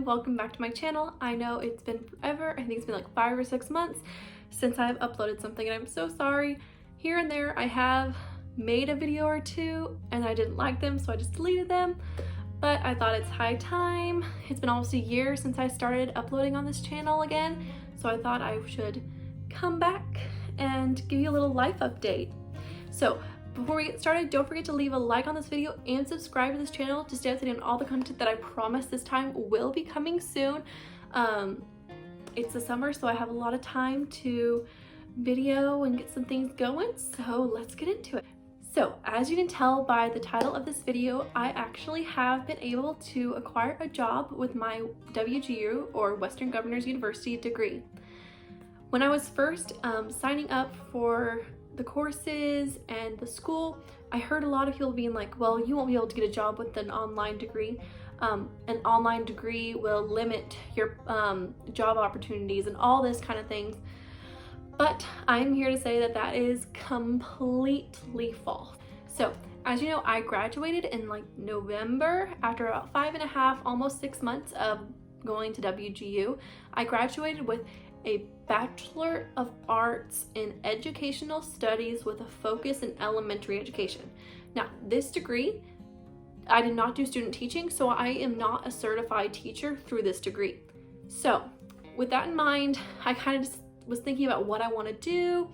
welcome back to my channel. I know it's been forever. I think it's been like 5 or 6 months since I've uploaded something, and I'm so sorry. Here and there I have made a video or two and I didn't like them, so I just deleted them, but I thought it's high time. It's been almost a year since I started uploading on this channel again, so I thought I should come back and give you a little life update. So before we get started, don't forget to leave a like on this video and subscribe to this channel to stay up to date on all the content that I promise this time will be coming soon. It's the summer, so I have a lot of time to video and get some things going, so let's get into it. So as you can tell by the title of this video, I actually have been able to acquire a job with my WGU or Western Governors University degree. When I was first signing up for the courses and the school, I heard a lot of people being like, well, you won't be able to get a job with an online degree. An online degree will limit your job opportunities and all this kind of things. But I'm here to say that that is completely false. So as you know, I graduated in like November after about 5.5, almost 6 months of going to WGU. I graduated with a Bachelor of Arts in Educational Studies with a focus in elementary education. Now, this degree, I did not do student teaching, so I am not a certified teacher through this degree. So with that in mind, I kind of just was thinking about what I want to do,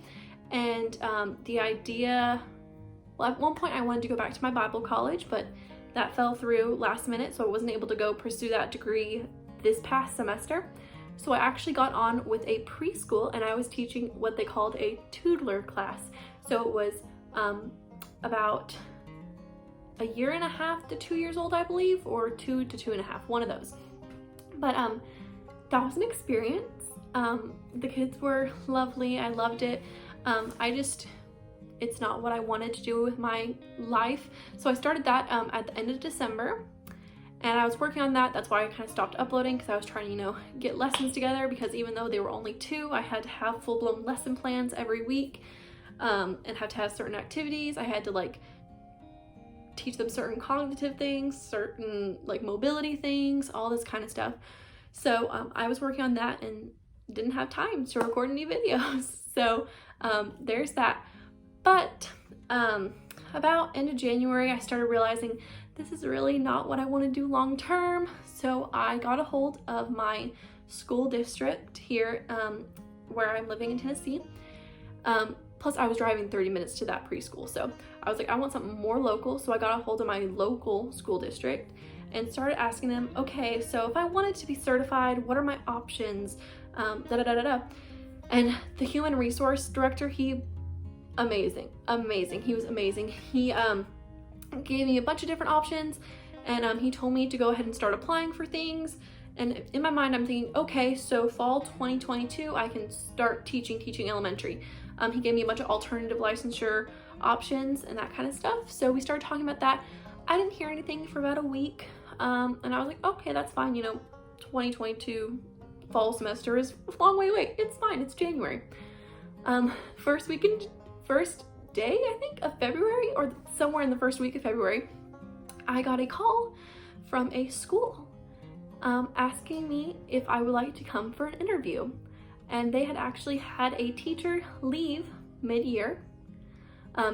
and the idea, well, at one point I wanted to go back to my Bible college, but that fell through last minute, so I wasn't able to go pursue that degree this past semester. So I actually got on with a preschool, and I was teaching what they called a toddler class. So it was about 1.5 to 2 years old, I believe, or 2 to 2.5, one of those. But that was an experience. The kids were lovely. I loved it. It's not what I wanted to do with my life. So I started that at the end of December. And I was working on that. That's why I kind of stopped uploading, because I was trying to, get lessons together, because even though they were only 2, I had to have full-blown lesson plans every week, and had to have certain activities. I had to teach them certain cognitive things, certain mobility things, all this kind of stuff. So I was working on that and didn't have time to record any videos. So there's that. But about end of January, I started realizing this is really not what I want to do long term. So I got a hold of my school district here where I'm living in Tennessee. Plus I was driving 30 minutes to that preschool. So I was like, I want something more local. So I got a hold of my local school district and started asking them, okay, so if I wanted to be certified, what are my options? And the human resource director, amazing. He was amazing. He gave me a bunch of different options, and he told me to go ahead and start applying for things. And in my mind, I'm thinking, okay, so fall 2022, I can start teaching elementary. He gave me a bunch of alternative licensure options and that kind of stuff. So we started talking about that. I didn't hear anything for about a week, and I was like, okay, that's fine. 2022 fall semester is a long way away. It's fine. It's January. First day, I think, of February, or somewhere in the first week of February, I got a call from a school asking me if I would like to come for an interview. And they had actually had a teacher leave mid-year,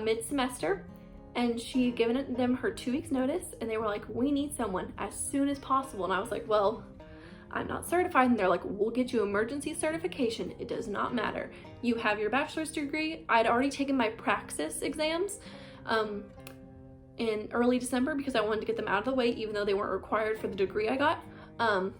mid-semester, and she had given them her 2 weeks notice, and they were like, we need someone as soon as possible. And I was like, well, I'm not certified. And they're like, we'll get you emergency certification. It does not matter. You have your bachelor's degree. I'd already taken my praxis exams in early December because I wanted to get them out of the way, even though they weren't required for the degree I got.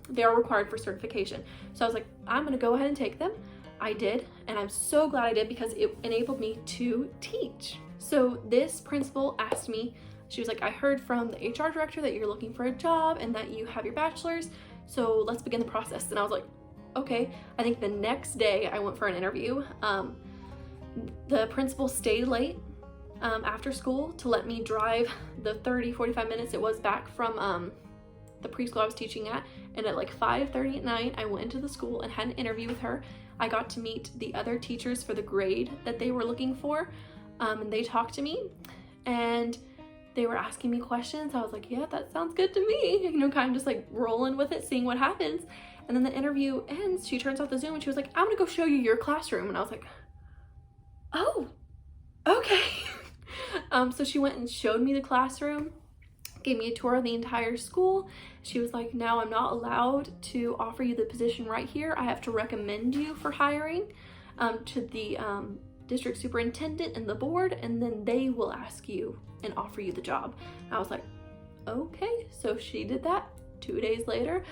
They are required for certification. So I was like, I'm gonna go ahead and take them. I did, and I'm so glad I did, because it enabled me to teach. So this principal asked me, she was like, I heard from the HR director that you're looking for a job and that you have your bachelor's. So let's begin the process. And I was like, okay. I think the next day I went for an interview. The principal stayed late after school to let me drive the 45 minutes it was back from the preschool I was teaching at. And at 5:30 at night, I went into the school and had an interview with her. I got to meet the other teachers for the grade that they were looking for, and they talked to me. And they were asking me questions. I was like, yeah, that sounds good to me. You know, kind of just like rolling with it, seeing what happens. And then the interview ends, she turns off the Zoom and she was like, I'm gonna go show you your classroom. And I was like, oh, okay. So she went and showed me the classroom, gave me a tour of the entire school. She was like, now I'm not allowed to offer you the position right here. I have to recommend you for hiring to the district superintendent and the board, and then they will ask you and offer you the job. And I was like, okay. So she did that. 2 days later,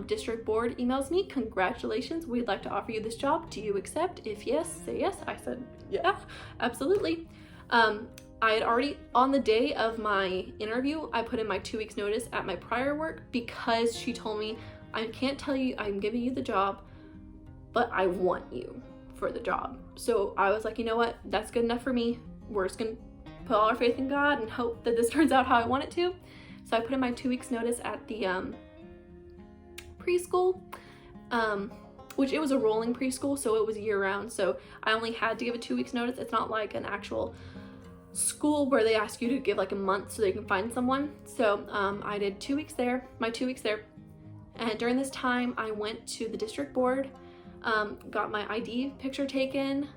district board emails me, congratulations, we'd like to offer you this job. Do you accept? If yes, say yes. I said, yeah, absolutely. I had already, on the day of my interview, I put in my 2 weeks notice at my prior work because she told me, I can't tell you I'm giving you the job, but I want you for the job. So I was like, you know what, that's good enough for me. We're just gonna put all our faith in God and hope that this turns out how I want it to. So I put in my 2 weeks notice at the preschool, which it was a rolling preschool, so it was year round. So I only had to give a 2 weeks notice. It's not like an actual school where they ask you to give like a month so they can find someone. So I did 2 weeks there, my 2 weeks there. And during this time I went to the district board, got my ID picture taken,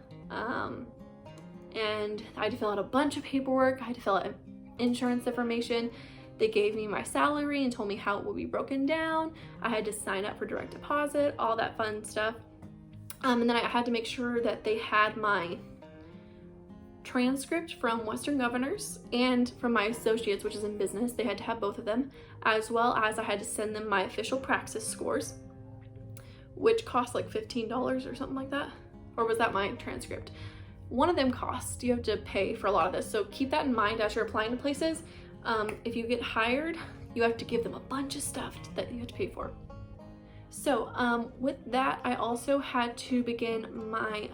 and I had to fill out a bunch of paperwork. I had to fill out insurance information. They gave me my salary and told me how it would be broken down. I had to sign up for direct deposit, all that fun stuff. And then I had to make sure that they had my transcript from Western Governors and from my associates, which is in business. They had to have both of them, as well as I had to send them my official praxis scores, which cost like $15 or something like that. Or was that my transcript? One of them costs. You have to pay for a lot of this, so keep that in mind as you're applying to places. If you get hired, you have to give them a bunch of stuff that you have to pay for. So with that, I also had to begin my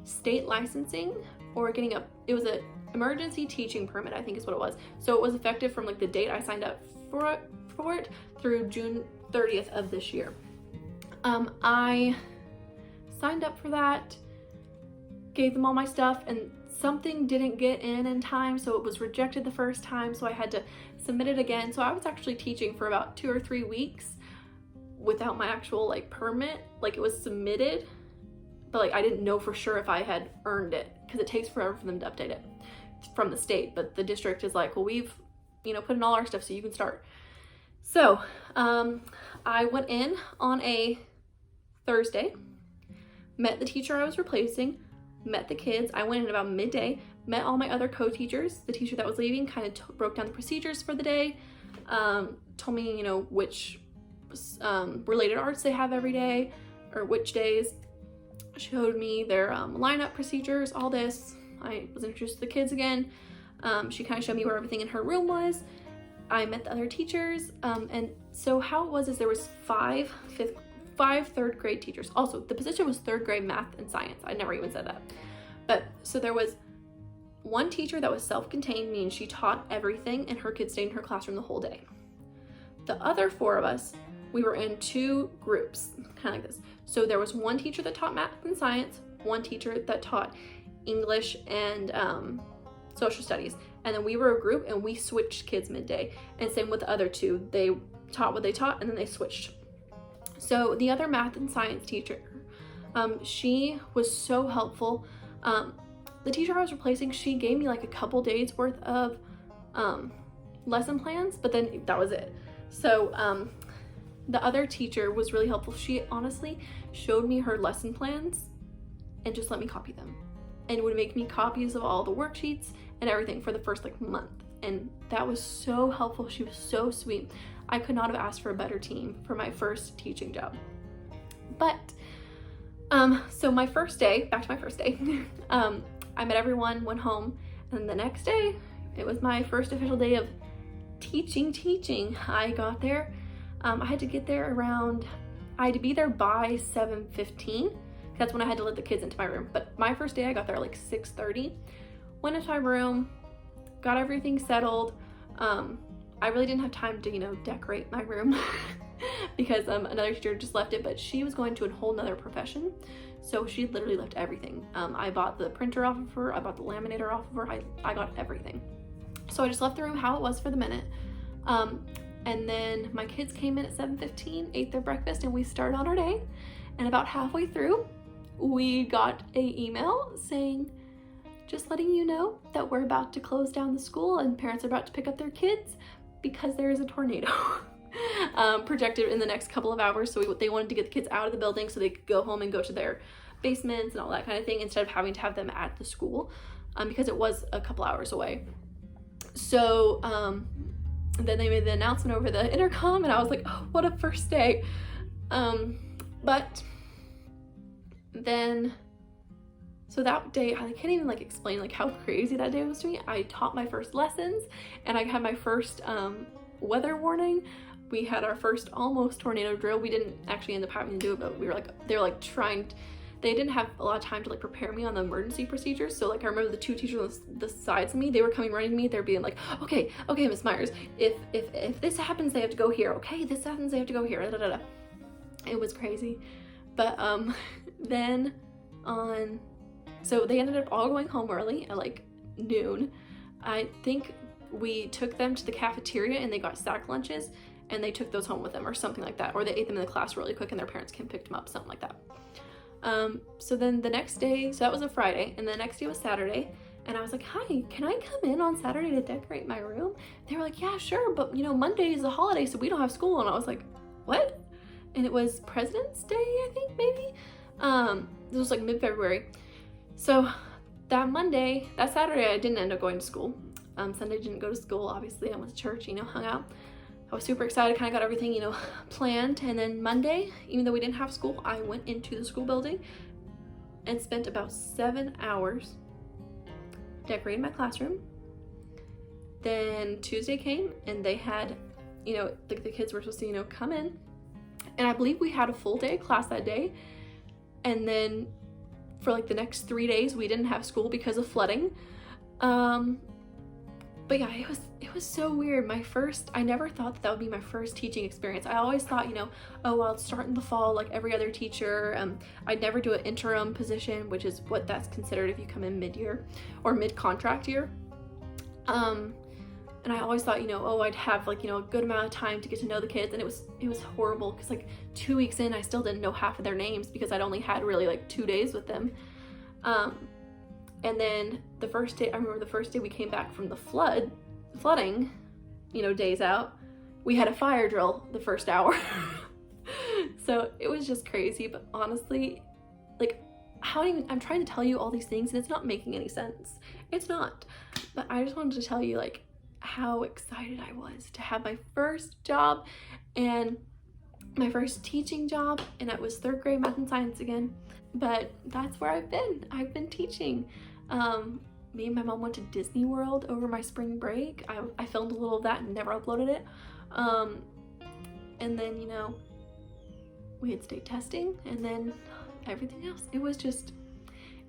state licensing, or getting it was an emergency teaching permit, I think is what it was. So it was effective from like the date I signed up for it through June 30th of this year. I signed up for that, gave them all my stuff, and something didn't get in time, so it was rejected the first time, so I had to submit it again. So I was actually teaching for about 2 or 3 weeks without my actual like permit. Like, it was submitted, but like I didn't know for sure if I had earned it, because it takes forever for them to update it from the state. But the district is like, well, we've, you know, put in all our stuff so you can start. So I went in on a Thursday, met the teacher I was replacing, met the kids. I went in about midday, met all my other co-teachers. The teacher that was leaving kind of broke down the procedures for the day, told me, you know, which related arts they have every day, or which days, showed me their lineup procedures, all this. I was introduced to the kids again. She kind of showed me where everything in her room was. I met the other teachers, and so how it was is there was five third grade teachers. Also, the position was third grade math and science. I never even said that. But so there was one teacher that was self-contained, meaning she taught everything and her kids stayed in her classroom the whole day. The other 4 of us, we were in 2 groups, kind of like this. So there was one teacher that taught math and science, one teacher that taught English and social studies. And then we were a group and we switched kids midday. And same with the other 2. They taught what they taught and then they switched. So the other math and science teacher, she was so helpful. The teacher I was replacing, she gave me like a couple days worth of lesson plans, but then that was it. So the other teacher was really helpful. She honestly showed me her lesson plans and just let me copy them, and would make me copies of all the worksheets and everything for the first like month. And that was so helpful. She was so sweet. I could not have asked for a better team for my first teaching job. But so my first day, back to my first day, I met everyone, went home, and the next day it was my first official day of teaching. I got there. I had to get there around, I had to be there by 7:15. That's when I had to let the kids into my room. But my first day I got there like 6:30. Went into my room, got everything settled. I really didn't have time to, you know, decorate my room because another teacher just left it, but she was going to a whole nother profession. So she literally left everything. I bought the printer off of her, I bought the laminator off of her, I got everything. So I just left the room how it was for the minute. And then my kids came in at 7:15, ate their breakfast, and we started on our day. And about halfway through, we got a email saying, just letting you know that we're about to close down the school and parents are about to pick up their kids because there is a tornado projected in the next couple of hours. So they wanted to get the kids out of the building so they could go home and go to their basements and all that kind of thing instead of having to have them at the school, because it was a couple hours away. So then they made the announcement over the intercom, and I was like, oh, what a first day. But then, so that day, I can't even like explain like how crazy that day was to me. I taught my first lessons, and I had my first weather warning. We had our first almost tornado drill. We didn't actually end up having to do it, but we were like, they were like they didn't have a lot of time to like prepare me on the emergency procedures. So like I remember the two teachers on the sides of me, they were coming running to me. They're being like, okay, Miss Myers, if this happens, they have to go here. Okay, this happens, they have to go here. Da, da, da. It was crazy. But then so they ended up all going home early at like noon. I think we took them to the cafeteria and they got sack lunches and they took those home with them or something like that. Or they ate them in the class really quick and their parents came pick them up, something like that. So then the next day, so that was a Friday, and the next day was Saturday, and I was like, hi, can I come in on Saturday to decorate my room? They were like, yeah, sure, but you know, Monday is a holiday, so we don't have school. And I was like, what? And it was President's Day, I think, maybe? This was like mid-February. So that Saturday, I didn't end up going to school. Sunday didn't go to school, obviously. I went to church, you know, hung out. I was super excited, kind of got everything, you know, planned. And then Monday, even though we didn't have school, I went into the school building and spent about 7 hours decorating my classroom. Then Tuesday came and they had, you know, the kids were supposed to, you know, come in. And I believe we had a full day of class that day. And then for like the next 3 days, we didn't have school because of flooding. But yeah, it was so weird. I never thought that would be my first teaching experience. I always thought, you know, oh, I'll start in the fall like every other teacher. I'd never do an interim position, which is what that's considered if you come in mid-year or mid-contract year. And I always thought, you know, oh, I'd have like, you know, a good amount of time to get to know the kids. And it was horrible because like 2 weeks in, I still didn't know half of their names because I'd only had really like 2 days with them. And then the first day, I remember the first day we came back from the flooding, you know, days out, we had a fire drill the first hour. So it was just crazy, but honestly, like, I'm trying to tell you all these things and it's not making any sense. It's not. But I just wanted to tell you like how excited I was to have my first job and my first teaching job, and it was 3rd grade math and science again. But that's where I've been teaching. Me and my mom went to Disney World over my spring break. I filmed a little of that and never uploaded it. And then, you know, we had state testing and then everything else.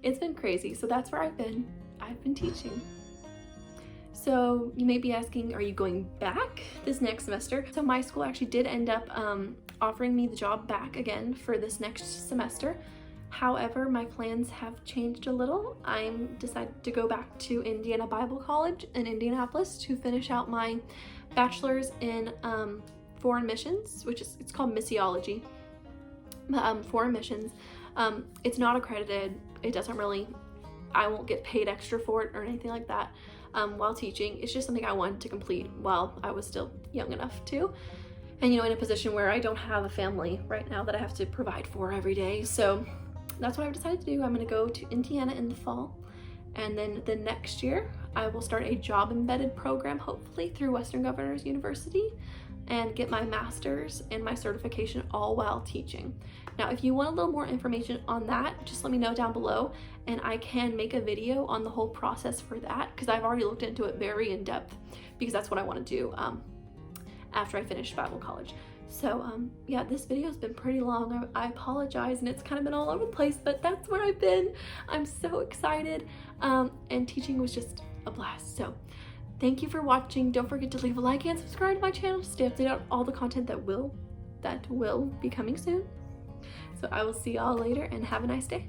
It's been crazy. So that's where I've been teaching. So you may be asking, are you going back this next semester? So my school actually did end up offering me the job back again for this next semester. However, my plans have changed a little. I'm decided to go back to Indiana Bible College in Indianapolis to finish out my bachelor's in foreign missions, it's called missiology. Foreign missions. It's not accredited. It doesn't really, I won't get paid extra for it or anything like that while teaching. It's just something I wanted to complete while I was still young enough to. And, you know, in a position where I don't have a family right now that I have to provide for every day. So that's what I've decided to do. I'm going to go to Indiana in the fall, and then the next year I will start a job embedded program, hopefully through Western Governors University, and get my master's and my certification all while teaching. Now, if you want a little more information on that, just let me know down below, and I can make a video on the whole process for that, because I've already looked into it very in depth, because that's what I want to do after I finish Bible college. So yeah, this video has been pretty long. I apologize, and it's kind of been all over the place, but that's where I've been. I'm so excited, and teaching was just a blast. So thank you for watching. Don't forget to leave a like and subscribe to my channel to stay updated on all the content that will be coming soon. So I will see y'all later, and have a nice day.